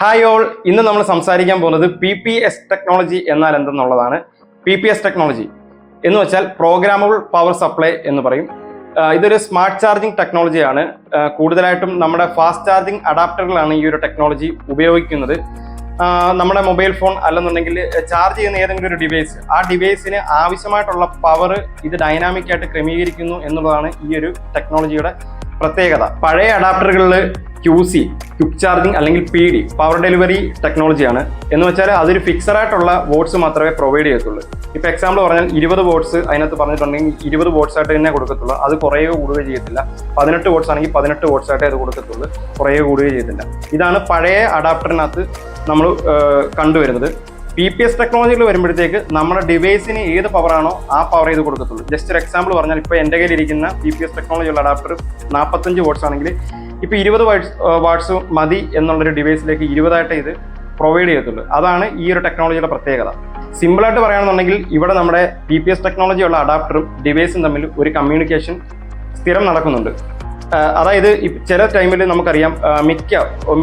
Hi all, ഇന്ന് നമ്മൾ സംസാരിക്കാൻ പോകുന്നത് PPS ടെക്നോളജി എന്നാൽ എന്തെന്നുള്ളതാണ്. PPS ടെക്നോളജി എന്ന് വെച്ചാൽ പ്രോഗ്രാമബിൾ പവർ സപ്ലൈ എന്ന് പറയും. ഇതൊരു സ്മാർട്ട് ചാർജിങ് ടെക്നോളജിയാണ്. കൂടുതലായിട്ടും നമ്മുടെ ഫാസ്റ്റ് ചാർജിങ് അഡാപ്റ്ററുകളാണ് ഈ ഒരു ടെക്നോളജി ഉപയോഗിക്കുന്നത്. നമ്മുടെ മൊബൈൽ ഫോൺ അല്ലെന്നുണ്ടെങ്കിൽ ചാർജ് ചെയ്യുന്ന ഏതെങ്കിലും ഒരു ഡിവൈസ്, ആ ഡിവൈസിന് ആവശ്യമായിട്ടുള്ള പവർ ഇത് ഡൈനാമിക് ആയിട്ട് ക്രമീകരിക്കുന്നു എന്നുള്ളതാണ് ഈ ഒരു ടെക്നോളജിയുടെ പ്രത്യേകത. പഴയ അഡാപ്റ്ററുകളിൽ QC ക്വിക്ക് ചാർജിങ് അല്ലെങ്കിൽ PD പവർ ഡെലിവറി ടെക്നോളജിയാണ്. എന്ന് വെച്ചാൽ അതൊരു ഫിക്സഡ് ആയിട്ടുള്ള വോട്ട്സ് മാത്രമേ പ്രൊവൈഡ് ചെയ്യത്തുള്ളൂ. ഇപ്പോൾ എക്സാമ്പിൾ പറഞ്ഞാൽ 20 വോട്ട്സ് അതിനകത്ത് പറഞ്ഞിട്ടുണ്ടെങ്കിൽ 20 വോട്ട്സ് ആയിട്ട് തന്നെ കൊടുക്കത്തുള്ളൂ. അത് കുറയുകയോ കൂടുകയോ ചെയ്യത്തില്ല. 18 വോട്ട്സ് ആണെങ്കിൽ 18 വോട്ട്സ് ആയിട്ടേ അത് കൊടുക്കത്തുള്ളൂ, കുറയുകയോ കൂടുകയോ ചെയ്യത്തില്ല. ഇതാണ് പഴയ അഡാപ്റ്ററിനകത്ത് നമ്മൾ കണ്ടുവരുന്നത്. PPS ടെക്നോളജിയിൽ വരുമ്പോഴത്തേക്ക് നമ്മുടെ ഡിവൈസിന് ഏത് പവറാണോ ആ പവർ ചെയ്ത് കൊടുക്കത്തുള്ളൂ. ജസ്റ്റ് ഒരു എക്സാമ്പിൾ പറഞ്ഞാൽ ഇപ്പോൾ എൻ്റെ കയ്യിലിരിക്കുന്ന PPS ടെക്നോളജിയുള്ള അഡാപ്റ്റർ 45 വോട്ട്സ് ആണെങ്കിൽ ഇപ്പോൾ 20 വാട്ട്സ് മതി എന്നുള്ളൊരു ഡിവൈസിലേക്ക് 20 ഇത് പ്രൊവൈഡ് ചെയ്യത്തുള്ളൂ. അതാണ് ഈ ഒരു ടെക്നോളജിയുടെ പ്രത്യേകത. സിമ്പിളായിട്ട് പറയുകയാണെന്നുണ്ടെങ്കിൽ ഇവിടെ നമ്മുടെ PPS ടെക്നോളജിയുള്ള അഡാപ്റ്ററും ഡിവൈസും തമ്മിൽ ഒരു കമ്മ്യൂണിക്കേഷൻ സ്ഥിരം നടക്കുന്നുണ്ട്. അതായത് ചില ടൈമിൽ നമുക്കറിയാം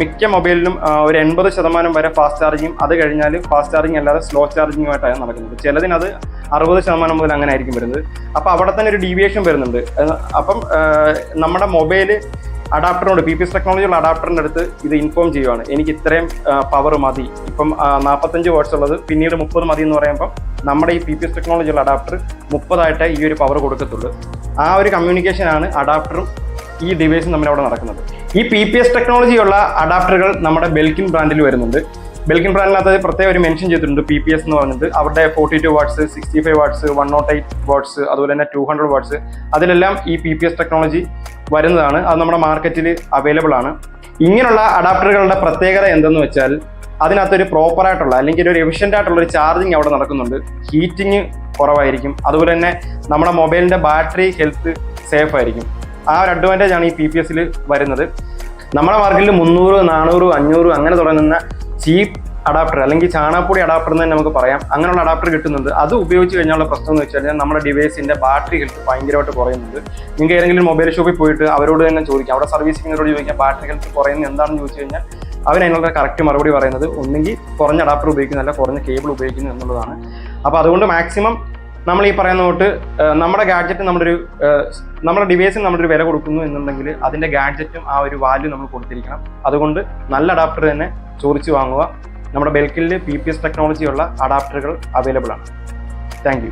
മിക്ക മൊബൈലിലും ഒരു 80% വരെ ഫാസ്റ്റ് ചാർജിങ്ങും അത് കഴിഞ്ഞാൽ ഫാസ്റ്റ് ചാർജിങ് അല്ലാതെ സ്ലോ ചാർജിങ്ങുമായിട്ടാണ് നടക്കുന്നത്. ചിലതിനത് 60% മുതൽ അങ്ങനെ ആയിരിക്കും വരുന്നത്. അപ്പോൾ അവിടെ തന്നെ ഒരു ഡീവിയേഷൻ വരുന്നുണ്ട്. അപ്പം നമ്മുടെ മൊബൈൽ അഡാപ്റ്ററിനോട് PPS ടെക്നോളജിയുള്ള അഡാപ്റ്ററിൻ്റെ അടുത്ത് ഇത് ഇൻഫോം ചെയ്യുവാണ്, എനിക്ക് ഇത്രയും പവർ മതി. ഇപ്പം 45 വാട്ട്സ് ഉള്ളത് പിന്നീട് 30 മതി എന്ന് പറയുമ്പം നമ്മുടെ ഈ PPS ടെക്നോളജിയുള്ള അഡാപ്റ്റർ 30 ഈ ഒരു പവർ കൊടുക്കത്തുള്ളൂ. ആ ഒരു കമ്മ്യൂണിക്കേഷനാണ് അഡാപ്റ്ററും ഈ ഡിവൈസും തമ്മിൽ അവിടെ നടക്കുന്നത്. ഈ PPS ടെക്നോളജിയുള്ള അഡാപ്റ്ററുകൾ നമ്മുടെ ബെൽക്കിൻ ബ്രാൻഡിൽ വരുന്നുണ്ട്. ബെൽക്കിൻ ബ്രാൻഡിനകത്ത് പ്രത്യേകം ഒരു മെൻഷൻ ചെയ്തിട്ടുണ്ട് PPS എന്ന് പറഞ്ഞിട്ട്. അവരുടെ 42 വാട്ട്സ്, 65 വാട്ട്സ്, 108 വാട്ട്സ്, അതുപോലെ തന്നെ 200 വാട്ട്സ്, അതിലെല്ലാം ഈ PPS ടെക്നോളജി വരുന്നതാണ്. അത് നമ്മുടെ മാർക്കറ്റിൽ അവൈലബിൾ ആണ്. ഇങ്ങനെയുള്ള അഡാപ്റ്ററുകളുടെ പ്രത്യേകത എന്തെന്ന് വെച്ചാൽ അതിനകത്തൊരു പ്രോപ്പറായിട്ടുള്ള അല്ലെങ്കിൽ ഒരു എഫിഷ്യൻ്റ് ആയിട്ടുള്ള ഒരു ചാർജിങ് അവിടെ നടക്കുന്നുണ്ട്. ഹീറ്റിങ് കുറവായിരിക്കും. അതുപോലെ തന്നെ നമ്മുടെ മൊബൈലിൻ്റെ ബാറ്ററി ഹെൽത്ത് സേഫ് ആയിരിക്കും. ആ ഒരു അഡ്വാൻറ്റേജ് ആണ് ഈ PPSൽ വരുന്നത്. നമ്മുടെ മാർക്കറ്റിൽ 300, 400, 500 അങ്ങനെ തുടങ്ങുന്ന ചീപ്പ് അഡാപ്റ്റർ അല്ലെങ്കിൽ ചാണകപ്പൊടി അഡാപ്റ്റർ എന്ന് തന്നെ നമുക്ക് പറയാം. അങ്ങനെയുള്ള അഡാപ്റ്റർ കിട്ടുന്നുണ്ട്. അത് ഉപയോഗിച്ച് കഴിഞ്ഞാലുള്ള പ്രശ്നം എന്ന് വെച്ച് കഴിഞ്ഞാൽ നമ്മുടെ ഡിവൈസിൻ്റെ ബാറ്ററി ഹെൽത്ത് ഭയങ്കരമായിട്ട് കുറയുന്നുണ്ട്. നിങ്ങൾക്ക് ഏതെങ്കിലും മൊബൈൽ ഷോപ്പിൽ പോയിട്ട് അവരോട് തന്നെ ചോദിക്കാം, അവിടെ സർവീസിങ്ങിനോട് ചോദിക്കാം ബാറ്ററി ഹെൽത്ത് കുറയുന്നത് എന്താണെന്ന് ചോദിച്ചു കഴിഞ്ഞാൽ അവരതിനുള്ള കറക്റ്റ് മറുപടി പറയുന്നത് ഒന്നെങ്കിൽ കുറഞ്ഞ അഡാപ്റ്റർ ഉപയോഗിക്കുന്നതല്ല, കുറഞ്ഞ കേബിൾ ഉപയോഗിക്കുന്നു എന്നുള്ളതാണ്. അപ്പോൾ അതുകൊണ്ട് മാക്സിമം നമ്മൾ ഈ പറയുന്ന തൊട്ട് നമ്മുടെ ഗാഡ്ജറ്റ് നമ്മുടെ ഡിവൈസിന് നമ്മളൊരു വില കൊടുക്കുന്നു എന്നുണ്ടെങ്കിൽ അതിൻ്റെ ഗാഡ്ജറ്റും ആ ഒരു വാല്യൂ നമ്മൾ കൊടുത്തിരിക്കണം. അതുകൊണ്ട് നല്ല അഡാപ്റ്റർ തന്നെ ചോദിച്ച് വാങ്ങുക. നമ്മുടെ ബെൽക്കിൽ PPS ടെക്നോളജിയുള്ള അഡാപ്റ്ററുകൾ അവൈലബിൾ ആണ്. Thank you.